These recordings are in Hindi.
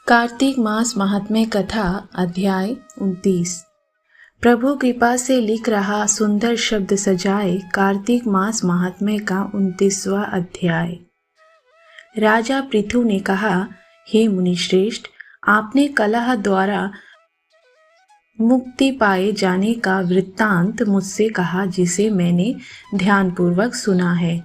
कार्तिक मास महात्म्य कथा अध्याय 29। प्रभु कृपा से लिख रहा सुंदर शब्द सजाए कार्तिक मास महात्म्य का 29वां अध्याय। राजा पृथु ने कहा, हे मुनिश्रेष्ठ, आपने कलह द्वारा मुक्ति पाए जाने का वृत्तांत मुझसे कहा, जिसे मैंने ध्यानपूर्वक सुना है।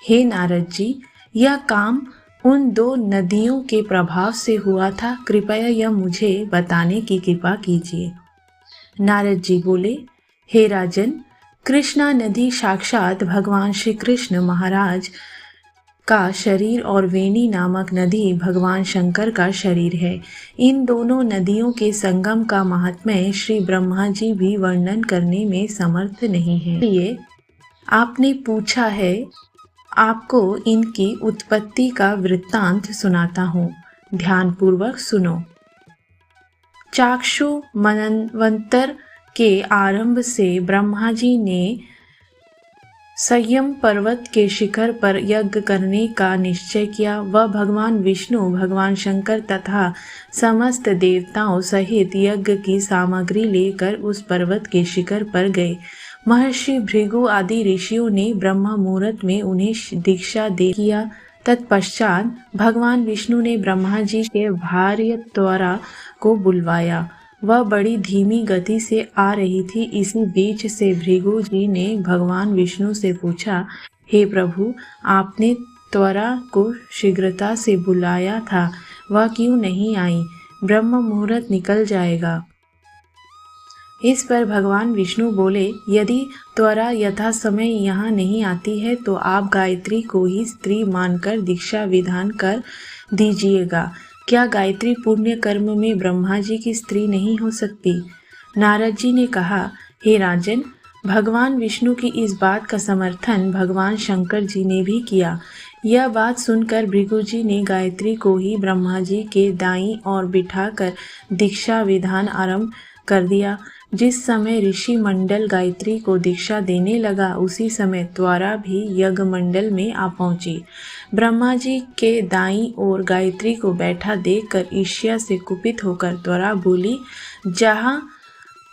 हे नारद जी, यह काम उन 2 नदियों के प्रभाव से हुआ था। कृपया यह मुझे बताने की कृपा कीजिए। नारद जी बोले, हे राजन, कृष्णा नदी साक्षात भगवान श्री कृष्ण महाराज का शरीर और वेणी नामक नदी भगवान शंकर का शरीर है। इन दोनों नदियों के संगम का महात्म्य श्री ब्रह्मा जी भी वर्णन करने में समर्थ नहीं है। इसलिए आपने पूछा है, आपको इनकी उत्पत्ति का वृत्तांत सुनाता हूँ। ध्यानपूर्वक सुनो। चाक्षु मनवंतर के आरंभ से ब्रह्मा जी ने संयम पर्वत के शिखर पर यज्ञ करने का निश्चय किया। वह भगवान विष्णु, भगवान शंकर तथा समस्त देवताओं सहित यज्ञ की सामग्री लेकर उस पर्वत के शिखर पर गए। महर्षि भृगु आदि ऋषियों ने ब्रह्म मुहूर्त में उन्हें दीक्षा दे किया। तत्पश्चात भगवान विष्णु ने ब्रह्मा जी के भार्य त्वरा को बुलवाया। वह बड़ी धीमी गति से आ रही थी। इसी बीच से भृगु जी ने भगवान विष्णु से पूछा, हे प्रभु, आपने त्वरा को शीघ्रता से बुलाया था, वह क्यों नहीं आई? ब्रह्म मुहूर्त निकल जाएगा। इस पर भगवान विष्णु बोले, यदि त्वरा यथा समय यहाँ नहीं आती है तो आप गायत्री को ही स्त्री मानकर दीक्षा विधान कर दीजिएगा। क्या गायत्री पुण्य कर्म में ब्रह्मा जी की स्त्री नहीं हो सकती? नारद जी ने कहा, हे राजन, भगवान विष्णु की इस बात का समर्थन भगवान शंकर जी ने भी किया। यह बात सुनकर भृगु जी ने गायत्री को ही ब्रह्मा जी के दाईं ओर बिठाकर दीक्षा विधान आरंभ कर दिया। जिस समय ऋषि मंडल गायत्री को दीक्षा देने लगा, उसी समय त्वरा भी यज्ञ मंडल में आ पहुंची। ब्रह्मा जी के दाईं ओर गायत्री को बैठा देखकर ईर्ष्या से कुपित होकर त्वरा बोली, जहाँ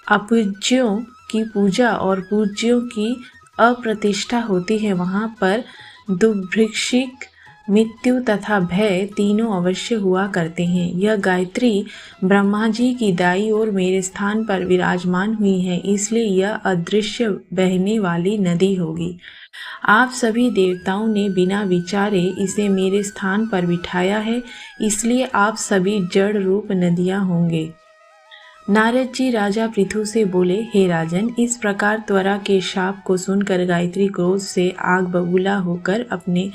अपूज्यों की पूजा और पूज्यों की अप्रतिष्ठा होती है, वहाँ पर दुर्भिक्षिक, मृत्यु तथा भय तीनों अवश्य हुआ करते हैं। यह गायत्री ब्रह्मा जी की दाई ओर मेरे स्थान पर विराजमान हुई है, इसलिए यह अदृश्य बहने वाली नदी होगी। आप सभी देवताओं ने बिना विचारे इसे मेरे स्थान पर बिठाया है, इसलिए आप सभी जड़ रूप नदियां होंगे। नारद जी राजा पृथु से बोले, हे राजन, इस प्रकार त्वरा के शाप को सुनकर गायत्री क्रोध से आग बबूला होकर अपने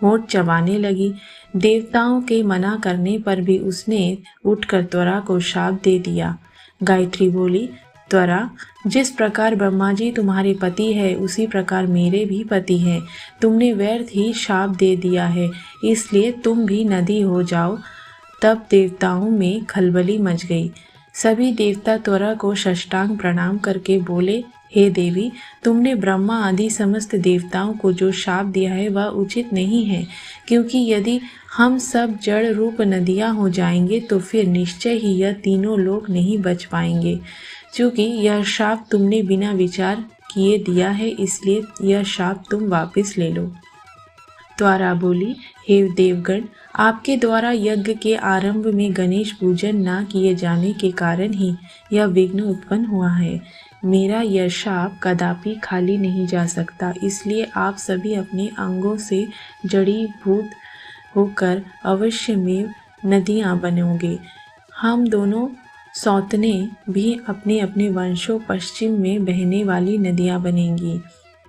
होंठ चबाने लगी। देवताओं के मना करने पर भी उसने उठकर त्वरा को शाप दे दिया। गायत्री बोली, त्वरा, जिस प्रकार ब्रह्मा जी तुम्हारे पति है, उसी प्रकार मेरे भी पति हैं। तुमने व्यर्थ ही शाप दे दिया है, इसलिए तुम भी नदी हो जाओ। तब देवताओं में खलबली मच गई। सभी देवता त्वरा को साष्टांग प्रणाम करके बोले, हे देवी, तुमने ब्रह्मा आदि समस्त देवताओं को जो शाप दिया है वह उचित नहीं है, क्योंकि यदि हम सब जड़ रूप नदियां हो जाएंगे तो फिर निश्चय ही यह तीनों लोग नहीं बच पाएंगे। क्योंकि यह शाप तुमने बिना विचार किए दिया है, इसलिए यह शाप तुम वापस ले लो। त्वरा बोली, हे देवगण, आपके द्वारा यज्ञ के आरंभ में गणेश पूजन न किए जाने के कारण ही यह विघ्न उत्पन्न हुआ है। मेरा यह शाप कदापि खाली नहीं जा सकता, इसलिए आप सभी अपने अंगों से जड़ीभूत होकर अवश्य में नदियां बनोगे। हम दोनों सौतने भी अपने अपने वंशों पश्चिम में बहने वाली नदियां बनेंगी।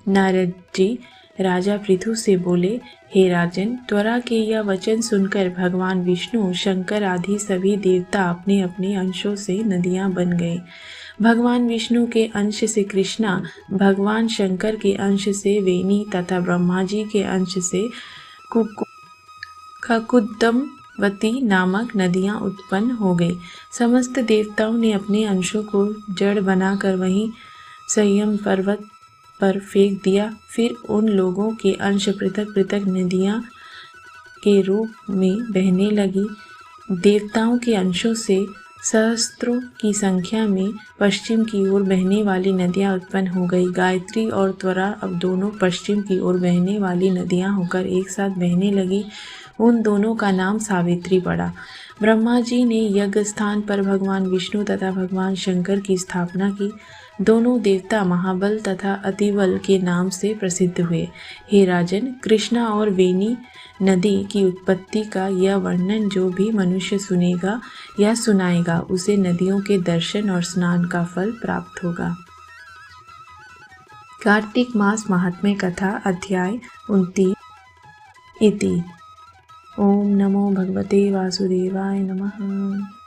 नारद जी राजा पृथु से बोले, हे राजन, त्वरा के यह वचन सुनकर भगवान विष्णु, शंकर आदि सभी देवता अपने अपने अंशों से नदियां बन गए। भगवान विष्णु के अंश से कृष्णा, भगवान शंकर के अंश से वेणी तथा ब्रह्मा जी के अंश से ककुदमवती नामक नदियां उत्पन्न हो गई। समस्त देवताओं ने अपने अंशों को जड़ बनाकर वहीं संयम पर्वत पर फेंक दिया। फिर उन लोगों के अंश पृथक पृथक नदियां के रूप में बहने लगी। देवताओं के अंशों से सहस्त्रों की संख्या में पश्चिम की ओर बहने वाली नदियां उत्पन्न हो गई। गायत्री और त्वरा अब दोनों पश्चिम की ओर बहने वाली नदियां होकर एक साथ बहने लगी। उन दोनों का नाम सावित्री पड़ा। ब्रह्मा जी ने यज्ञ स्थान पर भगवान विष्णु तथा भगवान शंकर की स्थापना की। दोनों देवता महाबल तथा अतिबल के नाम से प्रसिद्ध हुए। हे राजन, कृष्णा और वेणी नदी की उत्पत्ति का यह वर्णन जो भी मनुष्य सुनेगा या सुनाएगा उसे नदियों के दर्शन और स्नान का फल प्राप्त होगा। कार्तिक मास महात्म्य कथा अध्याय 29 इति। ओम नमो भगवते वासुदेवाय नमः।